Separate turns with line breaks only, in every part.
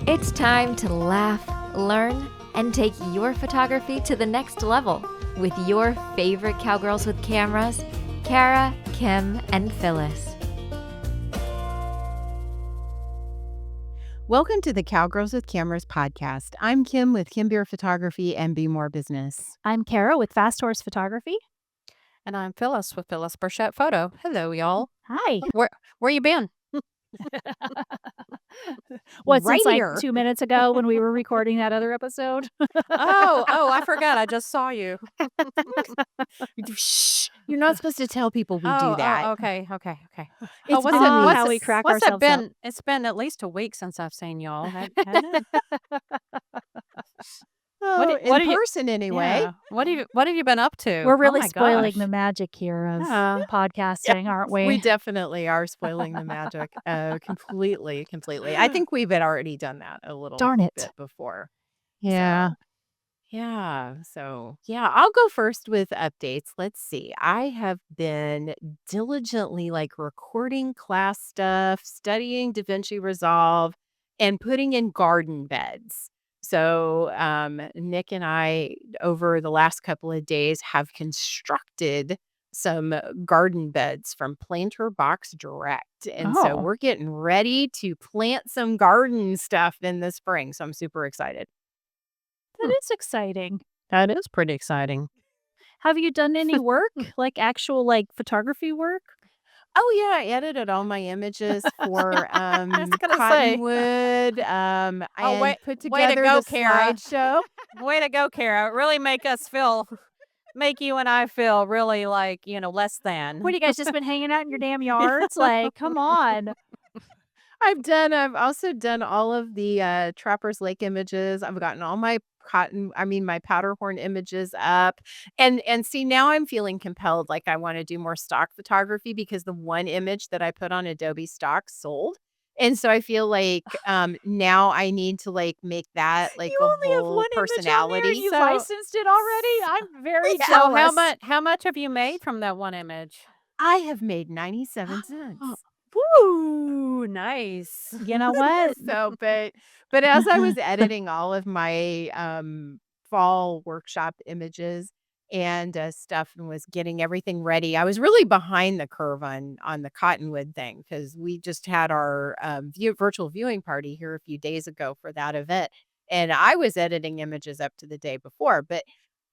It's time to laugh, learn, and take your photography to the next level with your favorite cowgirls with cameras, Kara, Kim, and Phyllis.
Welcome to the Cowgirls with Cameras podcast. I'm Kim with Kim Beer Photography and Be More Business.
I'm Kara with Fast Horse Photography.
And I'm Phyllis with Phyllis Burchett Photo. Hello, y'all.
Hi.
Where you been?
What,
Right
since
here.
like 2 minutes ago when we were recording that other episode?
Oh, I forgot. I just saw you.
Shh, you're not supposed to tell people we do that.
Okay.
It's
what's
funny
it-
how we crack
What's it
ourselves up.
been? It's been at least a week since I've seen y'all. Hasn't it?
Oh,
what
in
do you-
person anyway.
Yeah. What have you been up to?
We're really
Oh my
spoiling
gosh.
the magic here of
Yeah.
podcasting, aren't we?
We definitely are spoiling the magic completely. I think we've had already done that a little
Darn it.
bit before.
Yeah.
So I'll go first with updates. Let's see. I have been diligently recording class stuff, studying DaVinci Resolve, and putting in garden beds. So Nick and I, over the last couple of days, have constructed some garden beds from Planter Box Direct. And so
Oh.
we're getting ready to plant some garden stuff in the spring. So I'm super excited.
That is exciting.
That is pretty exciting.
Have you done any work? Actual photography work?
Oh, yeah, I edited all my images for
was gonna say.
Cottonwood, and put
way to
together
go,
the
Kara.
slideshow.
Way to go, Kara. Really make you and I feel really less than.
What, you guys just been hanging out in your damn yards? Come on.
I've also done all of the Trappers Lake images. I've gotten all my my Powderhorn images up. And see, now I'm feeling compelled, I want to do more stock photography because the one image that I put on Adobe stock sold. And so I feel now I need to make that
You
a
only have
whole
one image on there.
personality.
You
So-
licensed it already? I'm very
So
jealous.
how much have you made from that one image?
I have made 97 cents.
Woo, nice.
You know what?
But as I was editing all of my fall workshop images and stuff and was getting everything ready, I was really behind the curve on the Cottonwood thing because we just had our virtual viewing party here a few days ago for that event. And I was editing images up to the day before, but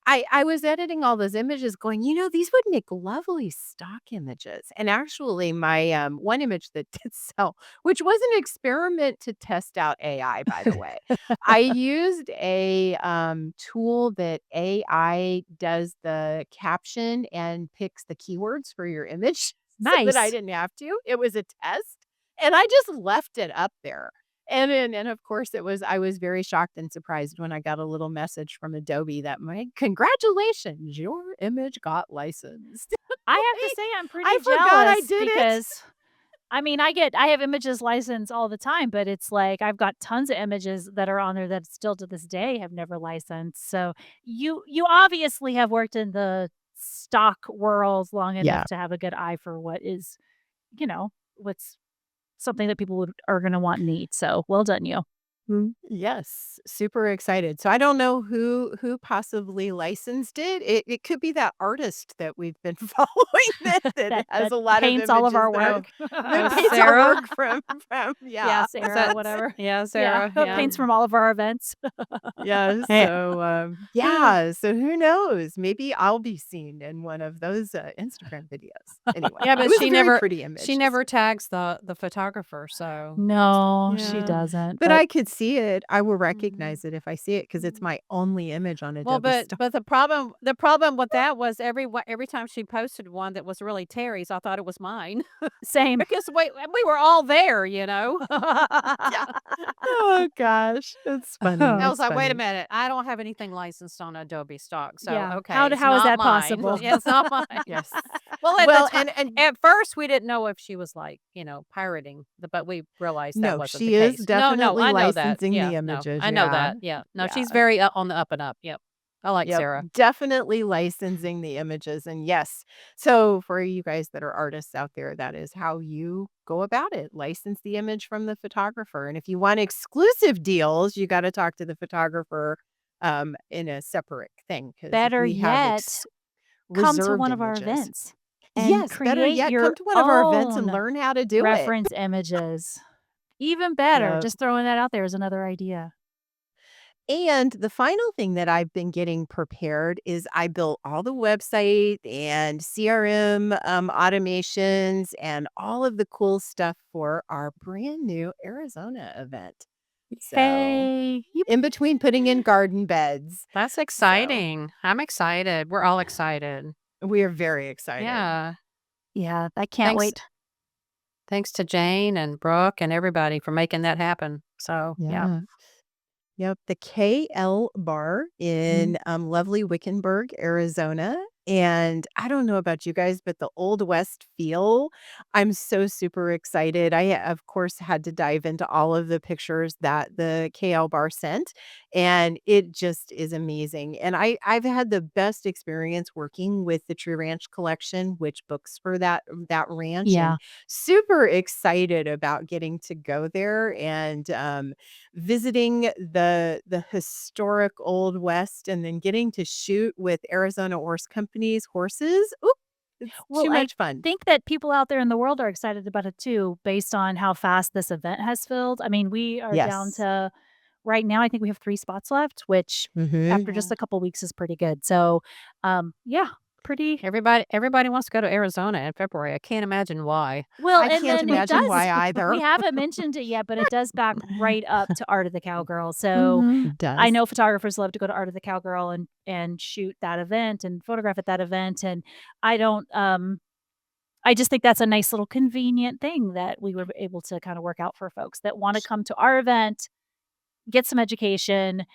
I was editing all those images going, these would make lovely stock images. And actually my one image that did sell, which was an experiment to test out AI, by the way. I used a tool that AI does the caption and picks the keywords for your image. So that I
Nice.
didn't have to. It was a test. And I just left it up there. And of course I was very shocked and surprised when I got a little message from Adobe that congratulations, your image got licensed.
I have to say I'm pretty
I
jealous
forgot I did it.
because I have images licensed all the time, but it's I've got tons of images that are on there that still to this day have never licensed. So you obviously have worked in the stock world long enough
Yeah.
to have a good eye for what is, what's something that people are going to want and need. So well done, you.
Yes, super excited. So I don't know who possibly licensed it. It could be that artist that we've been following that has a lot of
paints all of our
images
work.
that paints our
Sarah?
work from
Yeah, Sarah,
that-
whatever.
Yeah, Sarah.
Yeah, paints from all of our events.
Yeah. So who knows? Maybe I'll be seen in one of those Instagram videos. Anyway,
Yeah, but
it was
she
a very
never-
pretty image.
She never tags the photographer, so
No, she
Yeah.
doesn't.
But I could see it. I will recognize it if I see it because it's my only image on Adobe
well, but
Stock.
but the problem with that was every time she posted one that was really Terry's, I thought it was mine
same.
because we were all there,
Oh gosh, it's funny.
I was
It's
like, wait a
funny.
minute, I don't have anything licensed on Adobe stock, so
Yeah.
okay,
How
it's
is
not
that
mine.
possible?
Yeah, it's not mine.
Yes.
Well, at
Well,
the time,
and
at first we didn't know if she was pirating, but we realized that
No,
wasn't
she
the
is
case.
definitely
I know that.
licensing
Yeah,
the
no,
images,
I know
yeah.
that. Yeah, no, she's
Yeah.
very on the up and up. Yep. I like
Yep,
Sarah.
definitely licensing the images, and yes. So for you guys that are artists out there, that is how you go about it. License the image from the photographer, and if you want exclusive deals, you gotta talk to the photographer, in a separate thing because
Better
we have
yet, come to
reserved
one of our
images.
events and
Yes, better
create
yet, come
your
to one of our events and
own
learn how to do it.
reference images. Even better,
Yep.
just throwing that out there as another idea.
And the final thing that I've been getting prepared is I built all the website and CRM automations and all of the cool stuff for our brand new Arizona event. So,
Hey,
in between putting in garden beds.
That's
So,
exciting. I'm excited. We're all excited.
we are very excited.
Yeah.
yeah, I can't
Thanks
wait.
thanks to Jane and Brooke and everybody for making that happen. So, yeah.
Yeah. Yep, the KL Bar in lovely Wickenburg, Arizona. And I don't know about you guys, but the Old West feel, I'm so super excited. I, of course, had to dive into all of the pictures that the KL Bar sent, and it just is amazing. And I've had the best experience working with the Tree Ranch collection, which books for that ranch, and
Yeah.
super excited about getting to go there and visiting the historic Old West and then getting to shoot with Arizona Horse Company's horses. Ooh, it's
Well,
too
I
much fun.
think that people out there in the world are excited about it too, based on how fast this event has filled. I mean, we are down
Yes.
to right now, I think we have 3 spots left, which
Mhm.
after just
Yeah.
a couple weeks is pretty good. So, yeah, pretty
Everybody wants to go to Arizona in February. I can't imagine why.
well,
I
and
can't
then it
imagine
does
why
we
either.
haven't mentioned it yet, but it does back right up to Art of the Cowgirl. So,
It
I
does.
know photographers love to go to Art of the Cowgirl and shoot that event and photograph at that event, and I don't, I just think that's a nice little convenient thing that we were able to kinda work out for folks that wanna come to our event, get some education,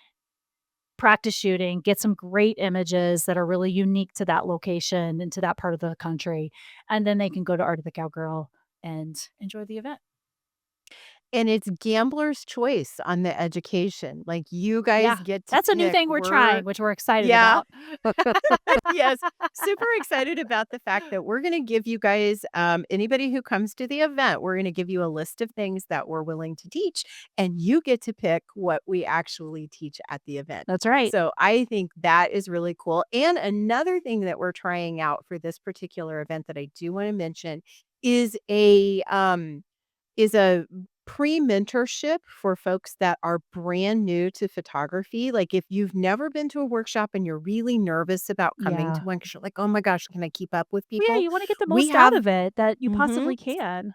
practice shooting, get some great images that are really unique to that location and to that part of the country, and then they can go to Art of the Cowgirl and enjoy the event.
And it's gambler's choice on the education. Like, you guys
Yeah,
get to
that's a new
pick.
thing we're trying, which we're excited
Yeah.
about.
Yes, super excited about the fact that we're gonna give you guys, anybody who comes to the event, we're gonna give you a list of things that we're willing to teach, and you get to pick what we actually teach at the event.
That's right.
So I think that is really cool. And another thing that we're trying out for this particular event that I do want to mention is a pre-mentorship for folks that are brand new to photography. Like, if you've never been to a workshop and you're really nervous about coming
Yeah.
to one because you're like, "Oh my gosh, can I keep up with
Well, yeah,
people?"
you wanna get the
We
most out
have
of it that you
Mhm.
possibly can.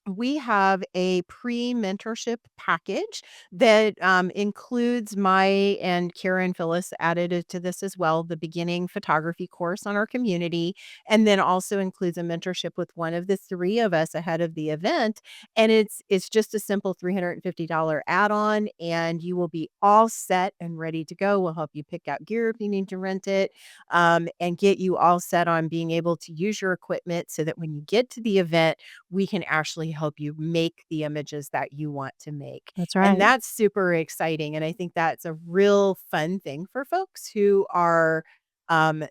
We have a pre-mentorship package that includes my and Karen Phyllis added it to this as well, the beginning photography course on our community, and then also includes a mentorship with one of the three of us ahead of the event. And it's just a simple $350 add-on, and you will be all set and ready to go. We'll help you pick out gear if you need to rent it, and get you all set on being able to use your equipment so that when you get to the event, we can actually help you make the images that you want to make.
That's
And
right.
that's super exciting. And I think that's a real fun thing for folks who are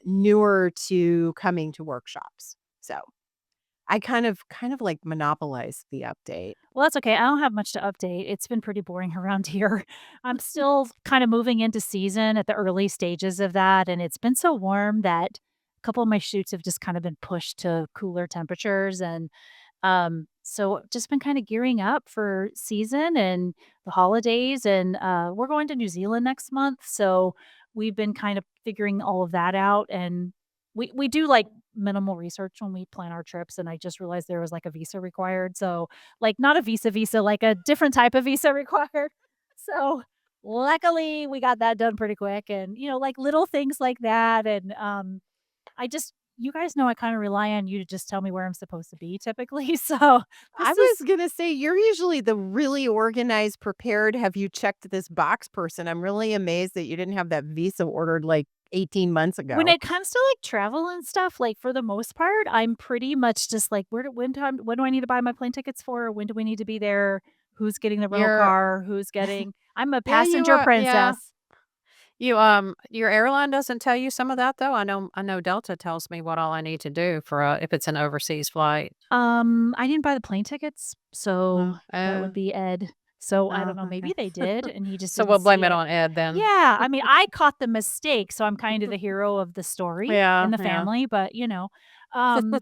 newer to coming to workshops. So I kind of like monopolized the update.
Well, that's okay. I don't have much to update. It's been pretty boring around here. I'm still kind of moving into season at the early stages of that, and it's been so warm that a couple of my shoots have just kind of been pushed to cooler temperatures, and so just been kind of gearing up for season and the holidays, and we're going to New Zealand next month, so we've been kind of figuring all of that out, and we do like minimal research when we plan our trips, and I just realized there was like a visa required, so like not a visa, like a different type of visa required. So luckily we got that done pretty quick, and like little things like that, and I just you guys know I kinda rely on you to just tell me where I'm supposed to be typically, so
I
this
was
is
gonna say you're usually the really organized, prepared, have you checked this box person. I'm really amazed that you didn't have that visa ordered like 18 months
when
ago.
it comes to, like, travel and stuff, like, for the most part, I'm pretty much just like, when do I need to buy my plane tickets for? When do we need to be there? Who's getting the rental
You're
car? Who's getting I'm a
Yeah, you
passenger
are. Yeah.
princess.
Your airline doesn't tell you some of that though? I know Delta tells me what all I need to do for if it's an overseas flight.
I didn't buy the plane tickets, so that would
Oh,
be Ed. So I don't know,
okay.
maybe they did and he just
So
didn't
we'll blame
see
it
it.
on Ed then.
Yeah, I mean, I caught the mistake, so I'm kind of the hero of the story in
Yeah,
the
yeah.
family, but, um,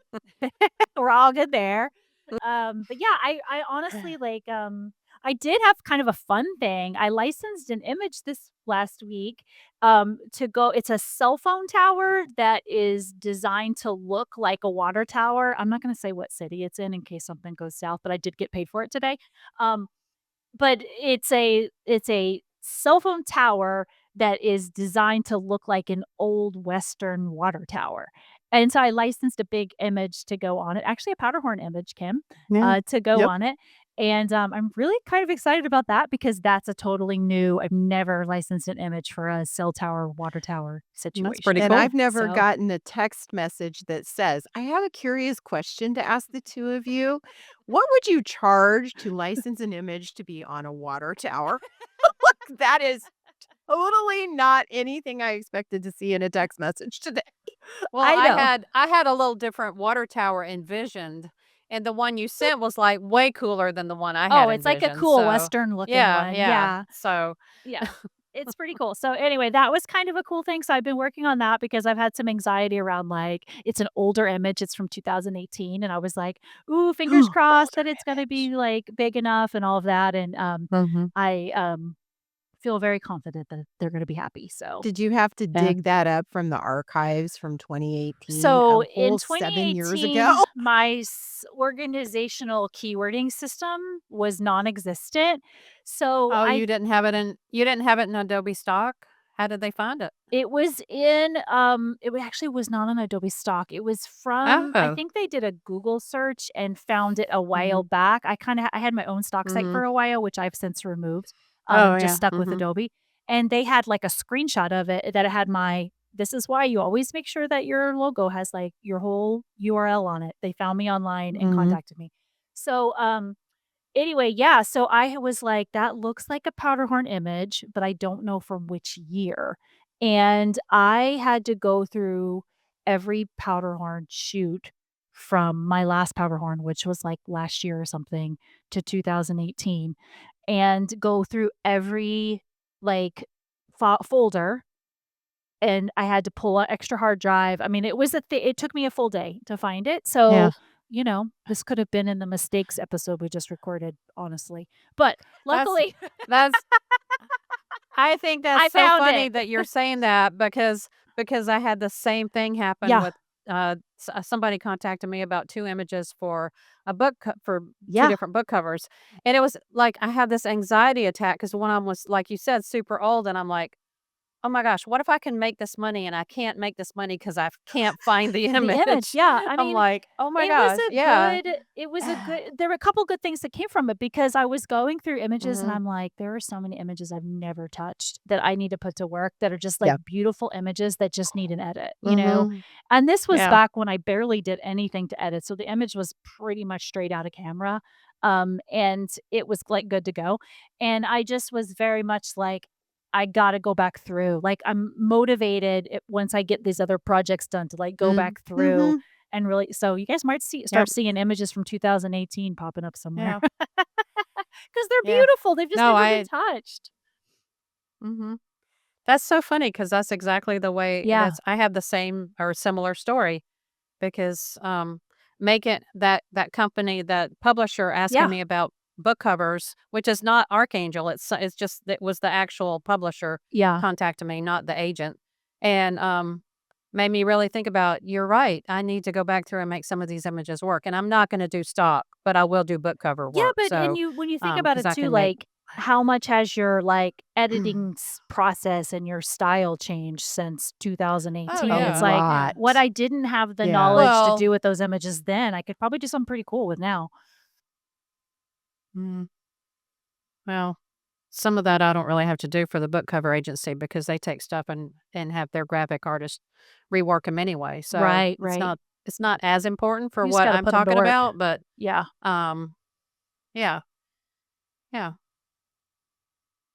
we're all good there. But yeah, I honestly, like, I did have kind of a fun thing. I licensed an image this last week, to go it's a cell phone tower that is designed to look like a water tower. I'm not gonna say what city it's in case something goes south, but I did get paid for it today. Um but it's a cell phone tower that is designed to look like an old Western water tower. And so I licensed a big image to go on it, actually a powder horn image, Kim,
Yeah.
to go
Yep.
on it. And, I'm really kind of excited about that because that's a totally new I've never licensed an image for a cell tower, water tower
That's pretty
situation.
And
cool.
I've never
So
gotten a text message that says, "I have a curious question to ask the 2 of you. What would you charge to license an image to be on a water tower?" Like, that is totally not anything I expected to see in a text message today.
Well,
I know.
I had a little different water tower envisioned, and the one you sent was like way cooler than the one I had
Oh, it's like a
envisioned.
cool
So,
Western looking
yeah,
one.
yeah.
Yeah.
So,
Yeah. It's pretty cool. So anyway, that was kind of a cool thing. So I've been working on that because I've had some anxiety around like it's an older image. It's from 2018 and I was like, "Ooh, fingers crossed
Older
that it's going to
image.
be like big enough and all of that." And
Mhm.
I feel very confident that they're going to be happy. So
Did you have to
yeah.
dig that up from the archives from 2018, a
So in
whole 7 years ago?
2018, my organizational keywording system was non-existent. So
Oh,
I
you didn't have it in Adobe stock? How did they find it?
It was in, actually was not on Adobe stock. It was from I
Oh.
think they did a Google search and found it a while
Mhm.
back. I had my own stock site
Mhm.
for a while, which I've since removed,
Oh,
just
yeah.
stuck with
Mhm.
Adobe, and they had, like, a screenshot of it that it had my "This is why you always make sure that your logo has, like, your whole URL on it." They found me online and
Mhm.
contacted me. So, anyway, yeah, so I was like, "That looks like a Powderhorn image, but I don't know from which year." And I had to go through every Powderhorn shoot from my last Powderhorn, which was, like, last year or something, to 2018, and go through every, like, folder, and I had to pull an extra hard drive. I mean, it took me a full day to find it,
Yeah.
so, this could have been in the mistakes episode we just recorded, honestly. But
That's
luckily,
that's I think that's
I
so
found
funny
it.
that you're saying that because I had the same thing happen
Yeah,
with somebody contacted me about two images for a for two
yeah.
different book covers, and it was like I had this anxiety attack because one of them was like you said super old, and I'm like, oh my gosh, what if I can make this money and I can't make this money because I can't find the
The image,
image?
yeah. I
I'm
mean,
like, oh my gosh, yeah.
it was a good there were a couple good things that came from it because I was going through images and
Hmm.
I'm like, there are so many images I've never touched that I need to put to work that are just like
Yeah.
beautiful images that just need an edit, you know?
Mhm.
And this was
Yeah.
back when I barely did anything to edit. So the image was pretty much straight out of camera. And it was like good to go. And I just was very much like, I gotta go back through. Like, I'm motivated once I get these other projects done to, like, go
Mm.
back through
Mhm.
and really so you guys might
Yep.
start seeing images from 2018 popping up somewhere
Yeah.
because 'Cause they're
Yeah.
beautiful, they've just
No,
never been
I
touched.
mhm. That's so funny because that's exactly the way
Yeah.
I have the same or similar story because, making that company, that publisher asking
Yeah.
me about book covers, which is not Archangel, it's just it was the actual publisher
Yeah.
contacting me, not the agent, and, made me really think about, "You're right, I need to go back through and make some of these images work," and I'm not gonna do stock, but I will do book cover
Yeah,
work,
but
so,
when you think about
because
it
I
too,
can make
like, how much has your, like, editing process and your style changed since
Oh,
2018?
A
It's
yeah,
like,
yeah.
what
lot.
I didn't have the
Yeah.
knowledge to
Well
do with those images then, I could probably do something pretty cool with now.
mm, well some of that I don't really have to do for the book cover agency because they take stuff and have their graphic artist rework them anyway, so
Right, right.
it's not as important for
You just
what
gotta
I'm
put them to
talking
work.
about, but,
Yeah.
um, yeah, yeah.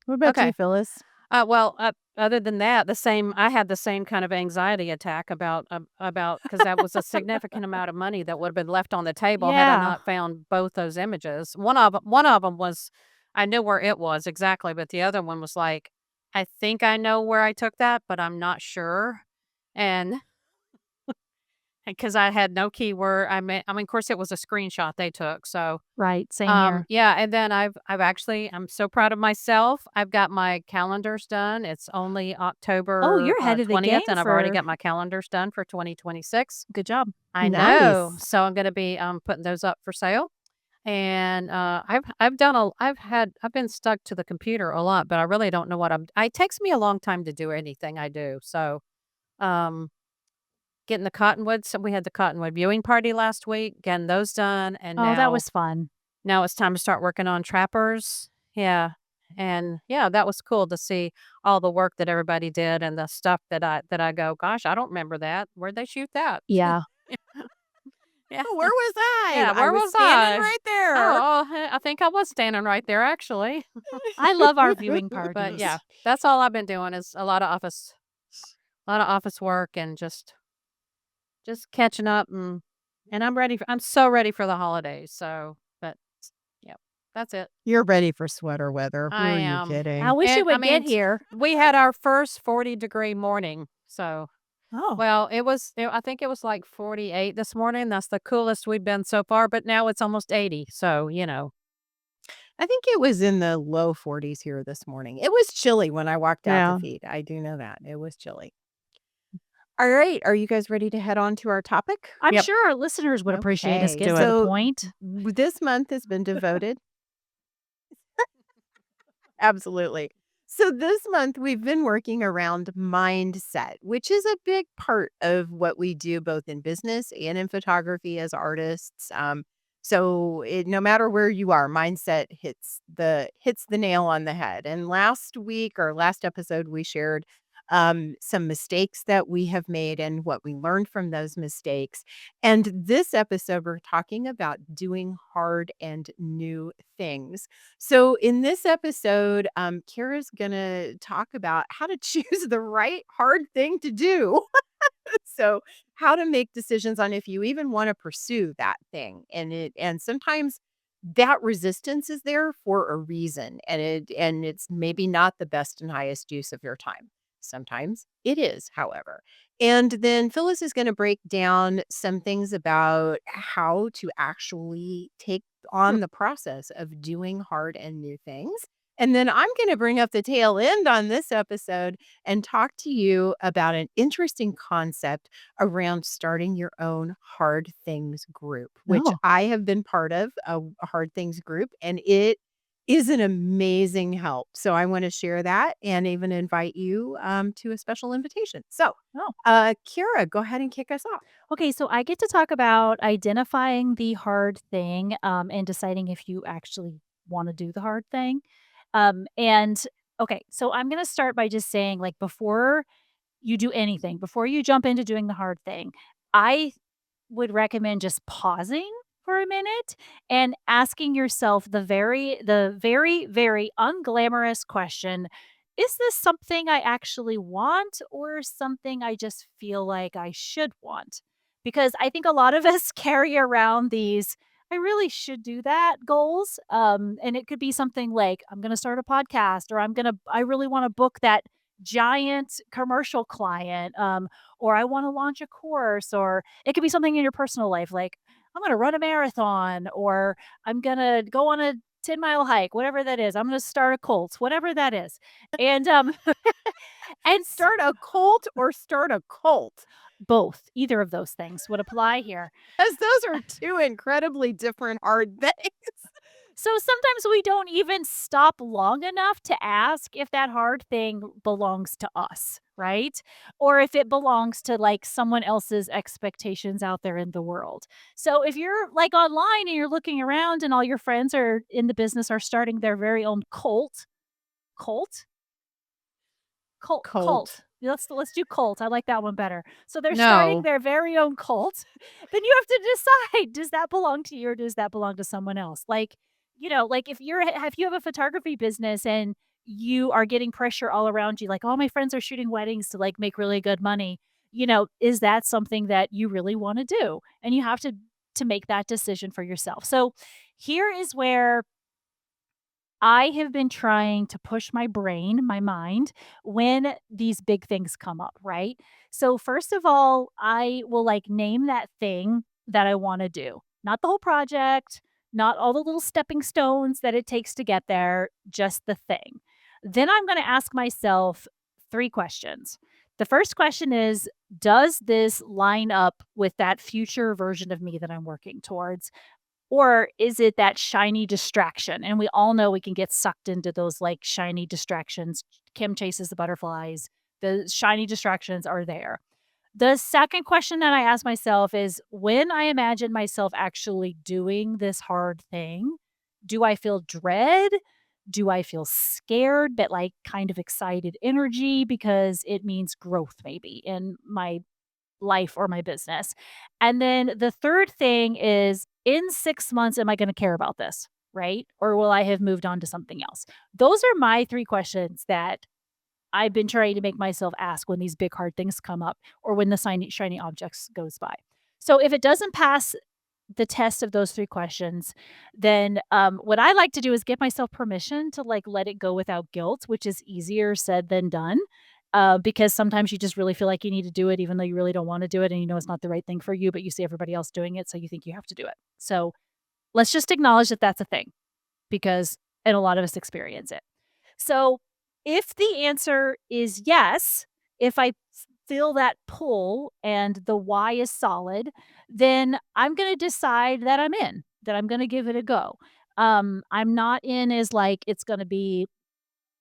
What about you,
Okay.
Phyllis?
Other than that, I had the same kind of anxiety attack about because that was a significant amount of money that would have been left on the table had I
Yeah.
not found both those images. One of them was I knew where it was exactly, but the other one was like, I think I know where I took that, but I'm not sure. And because I had no keyword, of course, it was a screenshot they took. So
Right. Same here.
yeah, and then I'm so proud of myself. I've got my calendars done. It's only
Oh,
October
you're ahead of the
20th,
game
and I've already
for
got my calendars done for 2026.
good job.
I know.
Nice.
So I'm going to be putting those up for sale. And I've been stuck to the computer a lot, but I really don't know it takes me a long time to do anything I do. So um getting the cottonwood, so we had the cottonwood viewing party last week, getting those done, and
Oh, that was fun.
now it's time to start working on trappers. Yeah. And yeah, that was cool to see all the work that everybody did and the stuff that I go, gosh, I don't remember that. Where'd they shoot that?
Yeah.
Yeah.
Where was I?
Yeah,
I
where
was
was
standing
I?
right there.
I think I was standing right there actually.
I love our viewing
But
parties.
yeah, that's all I've been doing is a lot of office work and just catching up and I'm so ready for the holidays. So, but yeah, that's it.
You're ready for sweater weather. Who
I
are you
am.
I
kidding?
wish
And
you would get here.
we had our first 40-degree morning. So,
Oh.
well, I think it was like 48 this morning. That's the coolest we've been so far, but now it's almost 80. So,
I think it was in the low 40s here this morning. It was chilly when I walked out
Yeah.
to feed. I do know that. It was chilly. All right. Are you guys ready to head on to our topic?
I'm
Yep.
sure our listeners would appreciate us
Okay,
getting to the
so
point.
this month has been devoted. Absolutely. So this month we've been working around mindset, which is a big part of what we do both in business and in photography as artists. No matter where you are, mindset hits the nail on the head. And last episode, we shared some mistakes that we have made and what we learned from those mistakes. And this episode, we're talking about doing hard and new things. So, in this episode, Kara's going to talk about how to choose the right hard thing to do. So, how to make decisions on if you even want to pursue that thing. And sometimes that resistance is there for a reason and it's maybe not the best and highest use of your time. Sometimes it is, however. And then Phyllis is going to break down some things about how to actually take on the process of doing hard and new things. And then I'm going to bring up the tail end on this episode and talk to you about an interesting concept around starting your own hard things group, which
Oh.
I have been part of a hard things group, and it is an amazing help. So I want to share that and even invite you to a special invitation. So,
Oh.
Kira, go ahead and kick us off.
Okay, so I get to talk about identifying the hard thing and deciding if you actually want to do the hard thing. And okay, so I'm going to start by just saying, like, before you do anything, before you jump into doing the hard thing, I would recommend just pausing for a minute and asking yourself the very unglamorous question, is this something I actually want or something I just feel like I should want? Because I think a lot of us carry around these I really should do that goals. And it could be something like I'm going to start a podcast or I really want to book that giant commercial client. Or I want to launch a course, or it could be something in your personal life, like I'm going to run a marathon, or I'm going to go on a 10-mile hike, whatever that is. I'm going to start a cult, whatever that is. And, and
Start a cult or start a cult?
both, either of those things would apply here.
As those are two incredibly different hard things.
So sometimes we don't even stop long enough to ask if that hard thing belongs to us, right? Or if it belongs to like someone else's expectations out there in the world. So if you're like online and you're looking around and all your friends are in the business are starting their very own cult, cult. Let's do cult. I like that one better. So they're starting
No.
their very own cult. Then you have to decide, does that belong to you or does that belong to someone else? Like, like if you have a photography business and you are getting pressure all around you, like, all my friends are shooting weddings to like make really good money. Is that something that you really want to do? And you have to make that decision for yourself. So here is where I have been trying to push my brain, my mind, when these big things come up, right? So, first of all, I will like name that thing that I want to do, not the whole project, not all the little stepping stones that it takes to get there, just the thing. Then I'm going to ask myself three questions. The first question is, does this line up with that future version of me that I'm working towards? Or is it that shiny distraction? And we all know we can get sucked into those like shiny distractions. Kim chases the butterflies. The shiny distractions are there. The second question that I ask myself is, when I imagine myself actually doing this hard thing, do I feel dread? Do I feel scared, but like kind of excited energy because it means growth maybe in my life or my business? And then the third thing is, in 6 months, am I going to care about this? Right? Or will I have moved on to something else? Those are my three questions that I've been trying to make myself ask when these big hard things come up or when the shiny objects goes by. So if it doesn't pass the test of those three questions, then what I like to do is give myself permission to like let it go without guilt, which is easier said than done. Because sometimes you just really feel like you need to do it, even though you really don't want to do it, and you know it's not the right thing for you, but you see everybody else doing it, so you think you have to do it. So let's just acknowledge that that's a thing, because and a lot of us experience it. So if the answer is yes, if I feel that pull and the why is solid, then I'm going to decide that I'm in, that I'm going to give it a go. I'm not in as like it's going to be,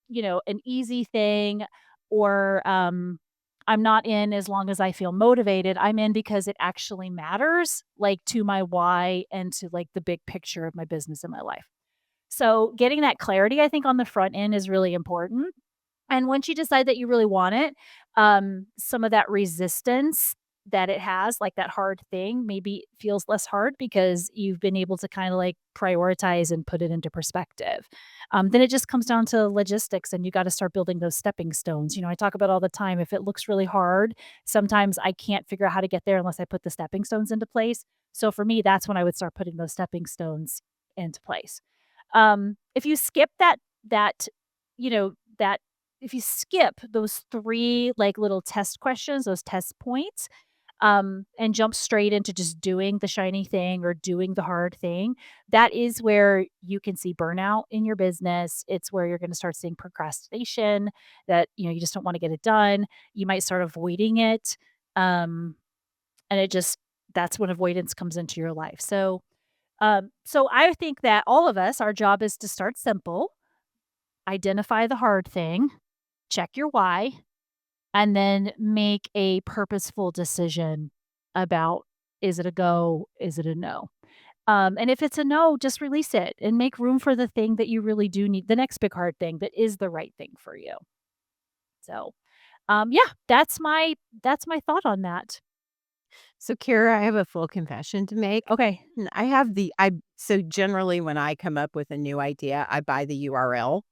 an easy thing, or I'm not in as long as I feel motivated. I'm in because it actually matters, like to my why and to like the big picture of my business and my life. So getting that clarity, I think, on the front end is really important. And once you decide that you really want it, some of that resistance that it has, like that hard thing, maybe feels less hard because you've been able to kind of like prioritize and put it into perspective. Then it just comes down to logistics, and you got to start building those stepping stones. I talk about all the time. If it looks really hard, sometimes I can't figure out how to get there unless I put the stepping stones into place. So for me, that's when I would start putting those stepping stones into place. If you skip that, you know, that if you skip those 3, like, little test questions, those test points, and jump straight into just doing the shiny thing or doing the hard thing, that is where you can see burnout in your business. It's where you're gonna start seeing procrastination, that, you just don't wanna get it done. You might start avoiding it, um, and that's when avoidance comes into your life. So I think that all of us, our job is to start simple, identify the hard thing, check your why, and then make a purposeful decision about, is it a go? Is it a no? And if it's a no, just release it and make room for the thing that you really do need, the next big hard thing that is the right thing for you. So, yeah, that's my thought on that.
So, Kara, I have a full confession to make.
Okay.
So generally when I come up with a new idea, I buy the URL.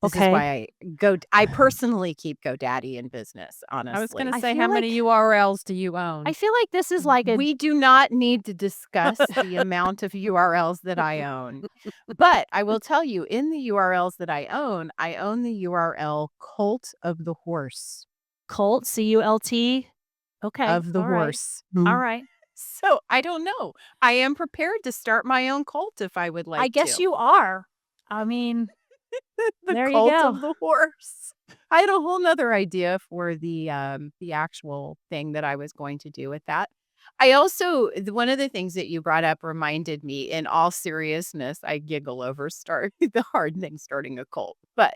This is
Okay.
why I personally keep GoDaddy in business,
I was going
honestly.
to
I
say,
feel
how
like
many URLs do you
I
own?
feel like this is like a
We do not need to discuss the amount of URLs that I own. But I will tell you, in the URLs that I own the URL Cult of the Horse.
cult, CULT. Okay.
Of the
All right.
horse.
All right.
So, I don't know. I am prepared to start my own cult if I would
I
like
guess
to.
you are. I mean,
The
there you
Cult
go.
of the Horse. I had a whole nother idea for the actual thing that I was going to do with that. I also one of the things that you brought up reminded me, in all seriousness, I giggle over the hard thing, starting a cult. But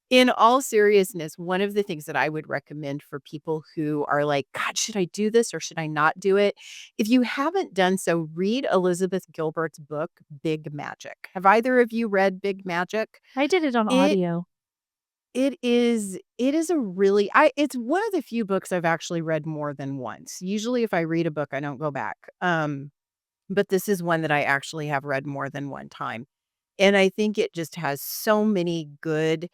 in all seriousness, one of the things that I would recommend for people who are like, God, should I do this or should I not do it? If you haven't done so, read Elizabeth Gilbert's book, Big Magic. Have either of you read Big Magic?
I did it on
It
audio.
it is a really I it's one of the few books I've actually read more than once. Usually if I read a book, I don't go back. But this is one that I actually have read more than one time. And I think it just has so many good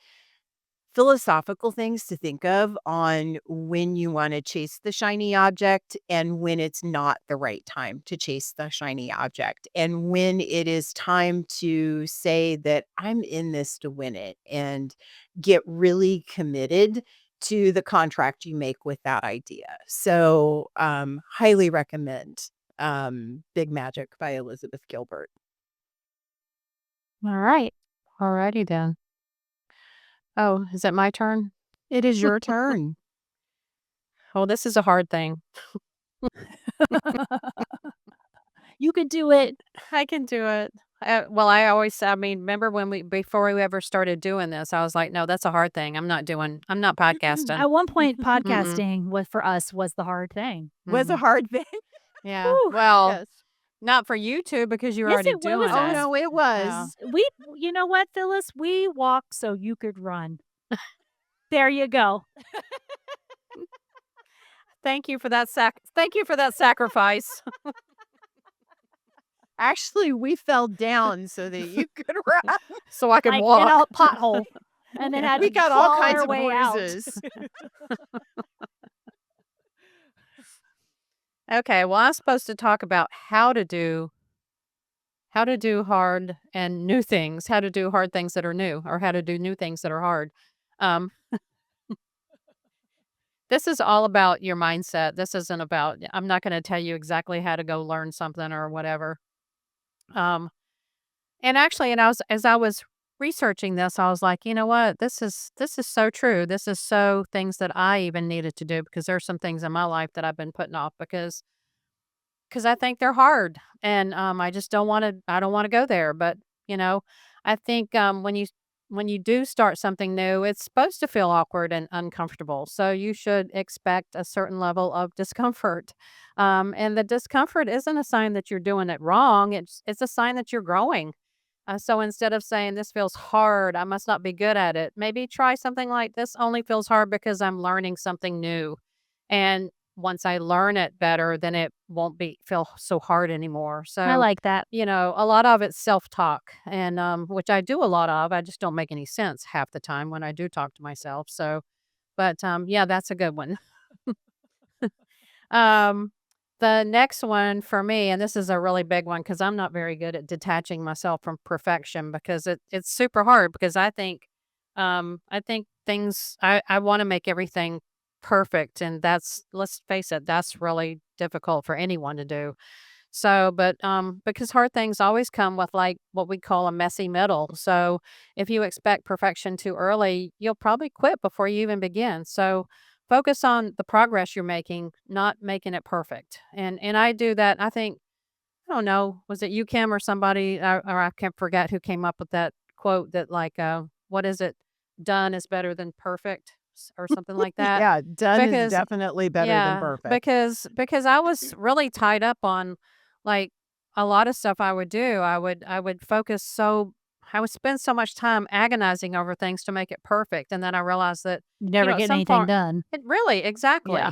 philosophical things to think of on when you want to chase the shiny object and when it's not the right time to chase the shiny object, and when it is time to say that I'm in this to win it and get really committed to the contract you make with that idea. So, highly recommend Big Magic by Elizabeth Gilbert.
All right.
Alrighty then. Oh, is it my turn?
It is your turn.
Oh, this is a hard thing.
You can do it.
I can do it. Well, I mean, remember before we ever started doing this, I was like, no, that's a hard thing. I'm not podcasting.
At one point,
Mm-mm.
podcasting for us was the hard thing.
Was a
Mhm.
hard thing.
Yeah.
Whew.
Well,
Yes.
not for you two because you're
Yes,
already
it was.
doing
Oh
it.
no, it was.
You know what, Phyllis? We walk so you could run. There you go.
Thank you for that sacrifice.
Actually, we fell down so that you could run.
So I could
Like
walk.
in a pothole. And then had
We
to
got all
claw
kinds
our
of
way out.
bruises.
Okay, well, I'm supposed to talk about how to do hard and new things, how to do hard things that are new, or how to do new things that are hard. Um, this is all about your mindset. This isn't about, I'm not going to tell you exactly how to go learn something or whatever. And actually, as I was researching this, I was like, you know what? This is so true. This is so things that I even needed to do because there's some things in my life that I've been putting off because I think they're hard, and I just don't want to. I don't want to go there. But you know, I think when you do start something new, it's supposed to feel awkward and uncomfortable. So you should expect a certain level of discomfort, and the discomfort isn't a sign that you're doing it wrong. It's a sign that you're growing. So instead of saying this feels hard, I must not be good at it, maybe try something like this only feels hard because I'm learning something new. And once I learn it better, then it won't feel so hard anymore.
I
So,
like that.
a lot of it's self-talk and which I do a lot of. I just don't make any sense half the time when I do talk to myself. So, but yeah, that's a good one. Um, the next one for me, and this is a really big one because I'm not very good at detaching myself from perfection because it's super hard because I think things I want to make everything perfect and that's let's face it, that's really difficult for anyone to do. So, but because hard things always come with like what we call a messy middle. So, if you expect perfection too early, you'll probably quit before you even begin. So, focus on the progress you're making, not making it perfect. And I do that. I think I don't know, was it you Kim or somebody or I can't forget who came up with that quote that like what is it? Done is better than perfect or something like that.
Yeah, done is
Because
definitely better than
yeah,
perfect.
because I was really tied up on like a lot of stuff I would do. I would focus I would spend so much time agonizing over things to make it perfect, and then I realized that
You never get
some
anything
part
done.
it really exactly.
Yeah.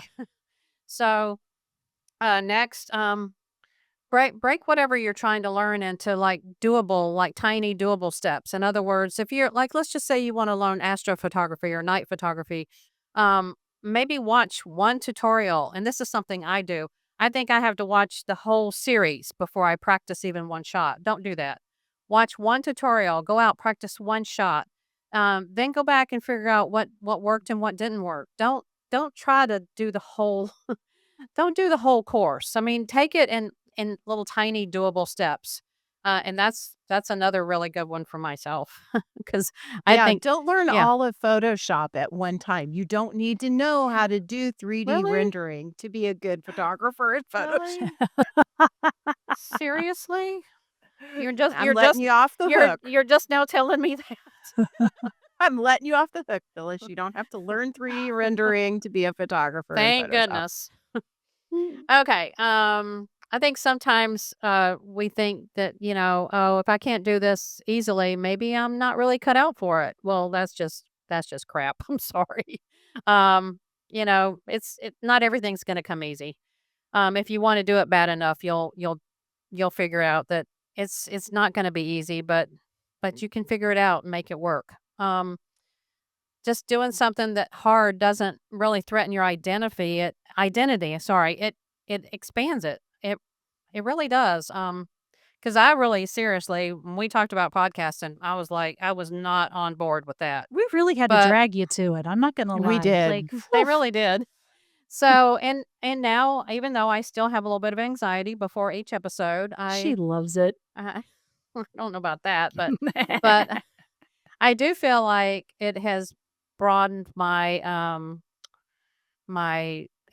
So next, break whatever you're trying to learn into like doable, like tiny doable steps. In other words, if you're like, let's just say you want to learn astrophotography or night photography, maybe watch one tutorial. And this is something I do. I think I have to watch the whole series before I practice even one shot. Don't do that. Watch one tutorial, go out, practice one shot. Then go back and figure out what worked and what didn't work. Don't try to do the whole don't do the whole course. I mean, take it in little tiny doable steps. And that's another really good one for myself because I
Yeah,
think
don't learn
yeah.
all of Photoshop at one time. You don't need to know how to do 3D
Really?
rendering to be a good photographer at Photoshop.
Really? Seriously?
I'm letting you off the hook.
You're just now telling me that.
I'm letting you off the hook, Phyllis. You don't have to learn 3D rendering to be a photographer in
Thank
Photoshop.
goodness. Okay. I think sometimes we think that, oh, if I can't do this easily, maybe I'm not really cut out for it. Well, that's just crap. I'm sorry. Not everything's going to come easy. If you want to do it bad enough, you'll figure out that it's not going to be easy, but you can figure it out and make it work. just doing something that hard doesn't really threaten your identity. Sorry, it expands it. It really does. Because I really seriously, when we talked about podcasting, I was like, I was not on board with that.
We really had to
But
drag you to it. I'm not gonna
We
lie.
did.
Like,
they
whew.
really did. So and now, even though I still have a little bit of anxiety before each episode,
She loves it.
I don't know about that, but I do feel like it has broadened my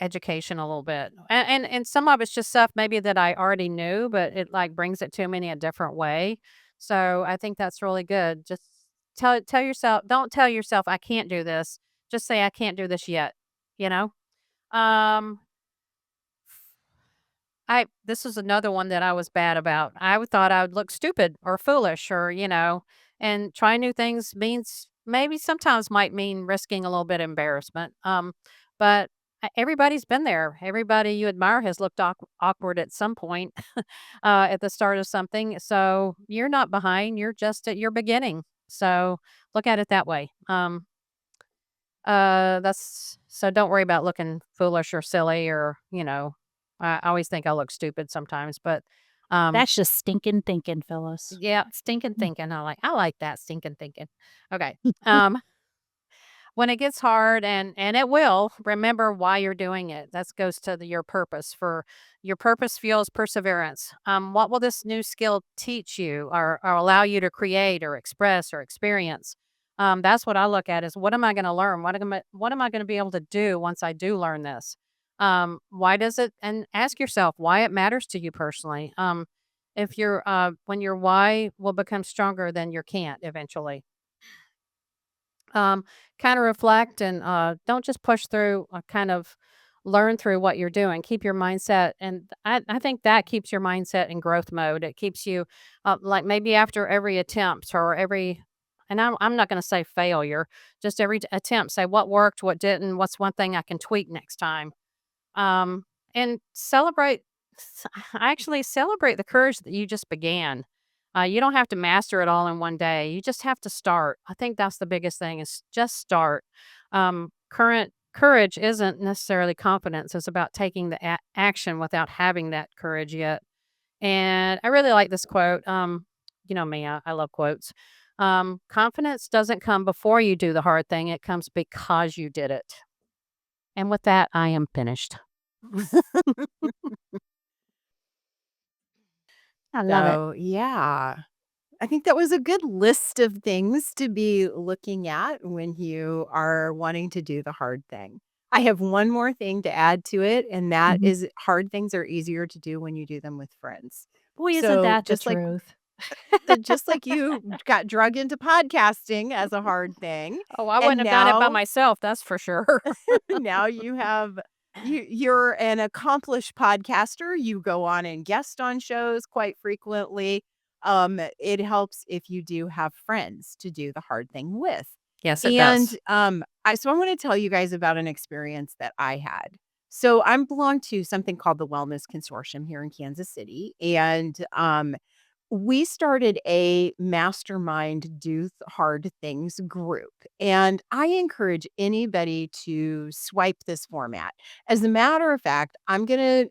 education a little bit. And some of it's just stuff maybe that I already knew, but it like brings it to me in a different way. So I think that's really good. Just tell yourself, don't tell yourself I can't do this. Just say I can't do this yet, you know? Um I this is another one that I was bad about. Thought I would look stupid or foolish or, and trying new things means maybe sometimes might mean risking a little bit of embarrassment. But everybody's been there. Everybody you admire has looked awkward at some point at the start of something. So you're not behind. You're just at your beginning. So look at it that way. That's so don't worry about looking foolish or silly or, I always think I look stupid sometimes, but
That's just stinking thinking, Phyllis.
yeah, stinking thinking. I like that stinking thinking. Okay. Um when it gets hard and it will, remember why you're doing it. That goes to your purpose. For your purpose fuels perseverance. What will this new skill teach you or allow you to create or express or experience? That's what I look at is what am I going to learn? What am I going to be able to do once I do learn this? Why does it and ask yourself why it matters to you personally. If you're when your why will become stronger than your can't eventually. um, kind of reflect and don't just push through, kind of learn through what you're doing. Keep your mindset. And I think that keeps your mindset in growth mode. It keeps you like maybe after every attempt or and I'm not going to say failure, just every attempt, say what worked, what didn't, what's one thing I can tweak next time. And actually celebrate the courage that you just began. You don't have to master it all in one day. You just have to start. I think that's the biggest thing is just start. Current courage isn't necessarily confidence. It's about taking the action without having that courage yet. And I really like this quote. You know me, I love quotes. Confidence doesn't come before you do the hard thing. It comes because you did it. And with that, I am finished.
I love it.
So, yeah, I think that was a good list of things to be looking at when you are wanting to do the hard thing. I have one more thing to add to it, and that
Mhm.
is hard things are easier to do when you do them with friends.
Boy, isn't
So,
that the truth?
just like you got drug into podcasting as a hard thing,
Oh, I wouldn't
and
have done it by
now
myself, that's for sure.
now you're an accomplished podcaster. You go on and guest on shows quite frequently. It helps if you do have friends to do the hard thing with.
Yes, it
And
does.
I want to tell you guys about an experience that I had. So I belong to something called the Wellness Consortium here in Kansas City, and we started a mastermind do hard things group. And I encourage anybody to swipe this format. As a matter of fact, I'm gonna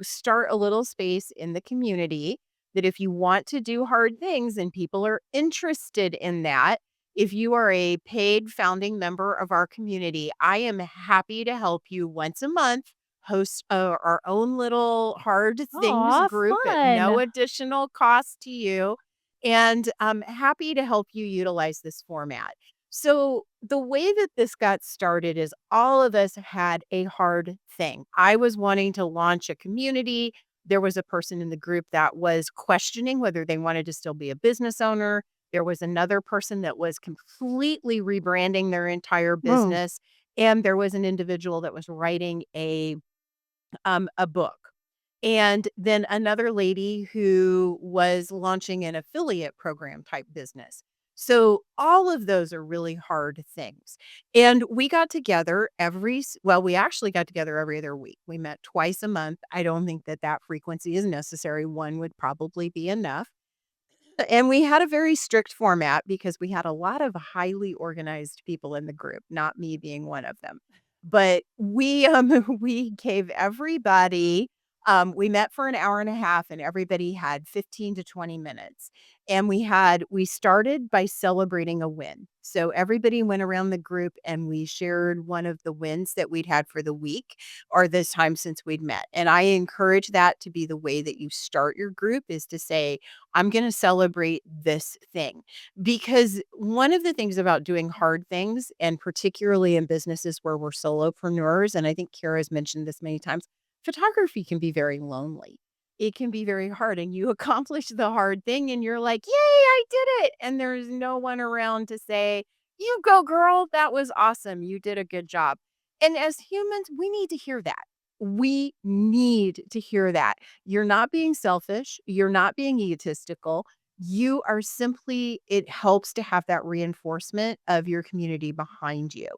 start a little space in the community that if you want to do hard things and people are interested in that, if you are a paid founding member of our community, I am happy to help you once a month host our own little hard things
Aw,
group at no
fun.
additional cost to you. And I'm happy to help you utilize this format. So, the way that this got started is all of us had a hard thing. I was wanting to launch a community. There was a person in the group that was questioning whether they wanted to still be a business owner. There was another person that was completely rebranding their entire
Mm.
business. And there was an individual that was writing a book. And then another lady who was launching an affiliate program type business. So all of those are really hard things. And we got together we actually got together every other week. We met twice a month. I don't think that frequency is necessary. One would probably be enough. And we had a very strict format because we had a lot of highly organized people in the group, not me being one of them. But we we gave everybody we met for an hour and a half and everybody had 15 to 20 minutes. And we started by celebrating a win. So everybody went around the group and we shared one of the wins that we'd had for the week or this time since we'd met. And I encourage that to be the way that you start your group is to say, I'm going to celebrate this thing. Because one of the things about doing hard things, and particularly in businesses where we're solopreneurs, and I think Kara's mentioned this many times, photography can be very lonely. It can be very hard, and you accomplish the hard thing, and you're like, yay, I did it. And there's no one around to say, you go, girl. That was awesome. You did a good job. And as humans, we need to hear that. We need to hear that. You're not being selfish. You're not being egotistical. You are simply, it helps to have that reinforcement of your community behind you.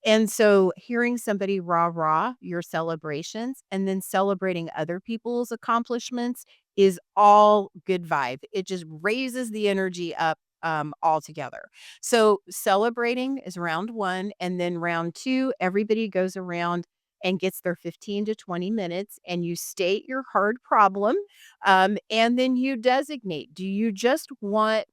And so hearing somebody rah your celebrations and then celebrating other people's accomplishments is all good vibe. It just raises the energy up altogether. So celebrating is round one. And then round two, everybody goes around and gets their 15 to 20 minutes and you state your hard problem. And then you designate, do you just want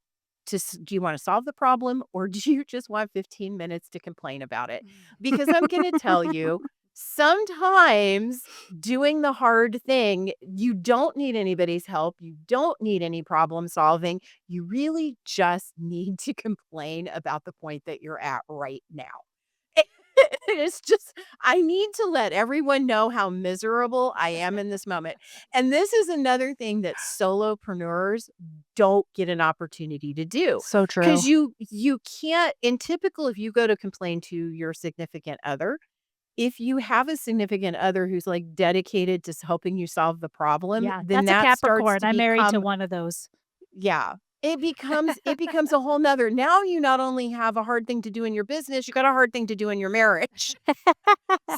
do you want to solve the problem or do you just want 15 minutes to complain about it? Because I'm going to tell you, sometimes doing the hard thing, you don't need anybody's help. You don't need any problem solving. You really just need to complain about the point that you're at right now. It's just, I need to let everyone know how miserable I am in this moment. And this is another thing that solopreneurs don't get an opportunity to do.
So true.
Because you can't, in typical, if you go to complain to your significant other, if you have a significant other who's like dedicated to helping you solve the problem,
Yeah,
then
that's a
that starts
Capricorn.
to
I'm married to
become
one of those.
yeah. It becomes a whole nother. Now you not only have a hard thing to do in your business, you got a hard thing to do in your marriage.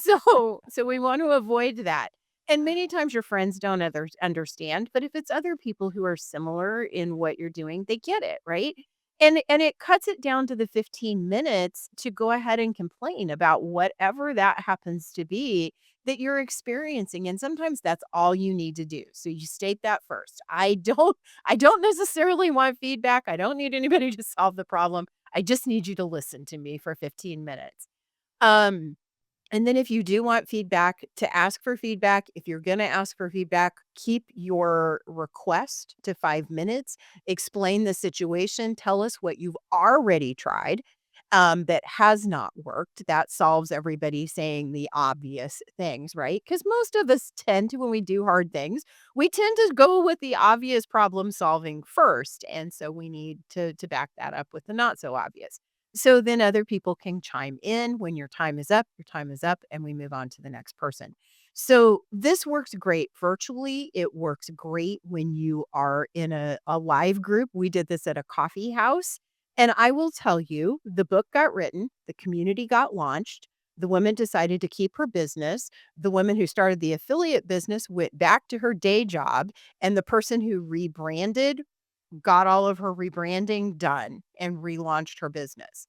So we want to avoid that. And many times your friends don't understand, but if it's other people who are similar in what you're doing, they get it, right? And it cuts it down to the 15 minutes to go ahead and complain about whatever that happens to be that you're experiencing. And sometimes that's all you need to do. So you state that first. I don't necessarily want feedback. I don't need anybody to solve the problem. I just need you to listen to me for 15 minutes. Um and then if you do want feedback, to ask for feedback, if you're going to ask for feedback, keep your request to 5 minutes. Explain the situation. Tell us what you've already tried that has not worked. That solves everybody saying the obvious things, right? Because most of us tend to, when we do hard things, we tend to go with the obvious problem solving first. And so we need to back that up with the not so obvious. So then other people can chime in when your time is up, and we move on to the next person. So this works great virtually. It works great when you are in a live group. We did this at a coffee house. And I will tell you, the book got written, the community got launched. The woman decided to keep her business. The woman who started the affiliate business went back to her day job. And the person who rebranded got all of her rebranding done and relaunched her business.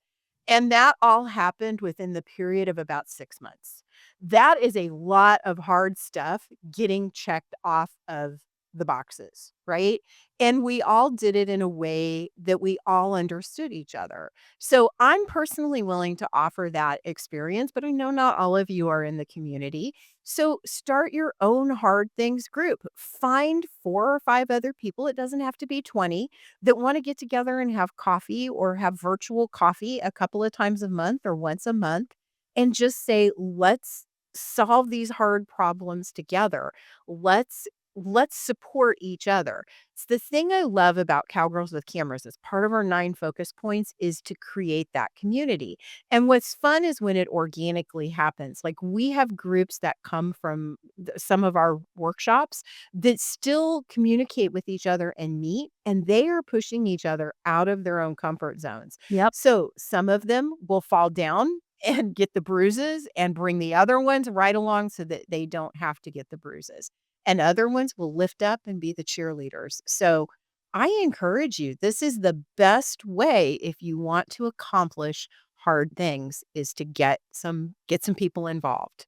And that all happened within the period of about 6 months. That is a lot of hard stuff getting checked off of the boxes, right? And we all did it in a way that we all understood each other. So I'm personally willing to offer that experience, but I know not all of you are in the community. So start your own hard things group. Find 4 or 5 other people. It doesn't have to be 20 that want to get together and have coffee or have virtual coffee a couple of times a month or once a month and just say, let's solve these hard problems together. Let's let's support each other. It's the thing I love about Cowgirls with Cameras as part of our 9 focus points is to create that community. And what's fun is when it organically happens. Like we have groups that come from some of our workshops that still communicate with each other and meet, and they are pushing each other out of their own comfort zones.
Yep.
So some of them will fall down and get the bruises and bring the other ones right along so that they don't have to get the bruises. And other ones will lift up and be the cheerleaders. So I encourage you. This is the best way if you want to accomplish hard things is to get some people involved.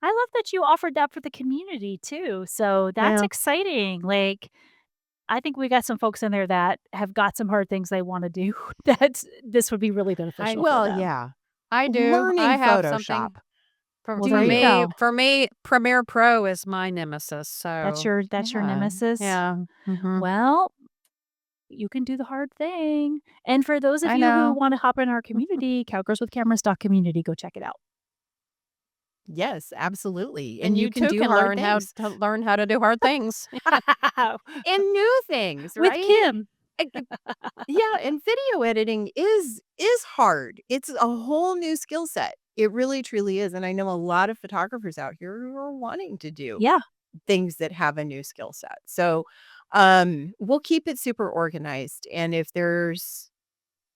I love that you offered that for the community too. So that's
Yeah.
exciting. Like, I think we got some folks in there that have got some hard things they want to do that this would be really
I
beneficial for
Well,
them.
yeah.
I do. I
Learning
have
Photoshop.
something for
Well,
Do
there you
you?
go.
for me, Premiere Pro is my nemesis. So
That's your
Yeah.
nemesis.
yeah.
Well, you can do the hard thing. And for those of
I
you who
know.
want to hop in our community, cowgirlswithcameras.community, go check it out.
Yes, absolutely. And
And
you
you
can
too
do
can
hard
learn how
things
to learn how to do hard things.
and new things,
With
right?
Kim.
Yeah, and video editing is hard. It's a whole new skill set. It really truly is. And I know a lot of photographers out here who are wanting to do
Yeah.
things that have a new skill set. So we'll keep it super organized. And if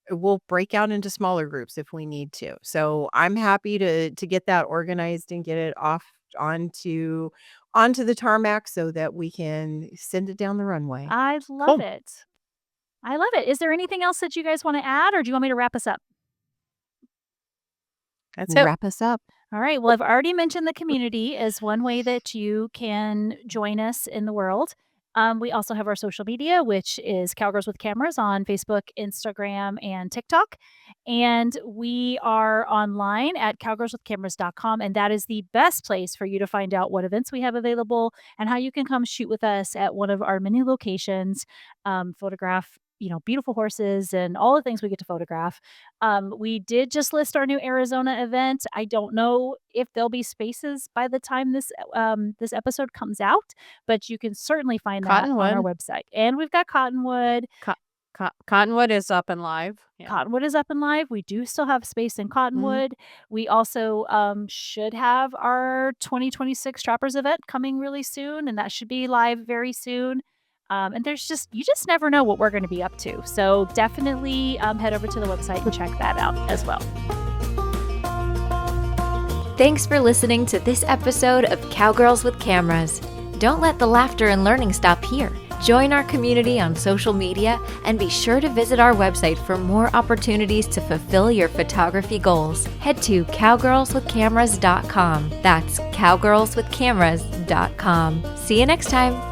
we'll break out into smaller groups if we need to. So I'm happy to get that organized and get it off onto the tarmac so that we can send it down the runway.
I love
Cool.
it. I love it. Is there anything else that you guys want to add, or do you want me to wrap us up?
That's it.
Wrap us up.
All right. Well, I've already mentioned the community as one way that you can join us in the world. We also have our social media, which is Cowgirls with Cameras on Facebook, Instagram, and TikTok. And we are online at cowgirlswithcameras.com. And that is the best place for you to find out what events we have available and how you can come shoot with us at one of our many locations, photograph, beautiful horses and all the things we get to photograph. We did just list our new Arizona event. I don't know if there'll be spaces by the time this episode comes out, but you can certainly find that on our
Cottonwood.
website. And we've got Cottonwood.
Co- Cottonwood is up and live. Yeah.
Cottonwood is up and live. We do still have space in Cottonwood. We also should have our 2026 Trappers event coming really soon, and that should be live very soon. And you just never know what we're going to be up to. So definitely head over to the website and check that out as well.
Thanks for listening to this episode of Cowgirls with Cameras. Don't let the laughter and learning stop here. Join our community on social media and be sure to visit our website for more opportunities to fulfill your photography goals. Head to cowgirlswithcameras.com. That's cowgirlswithcameras.com. See you next time.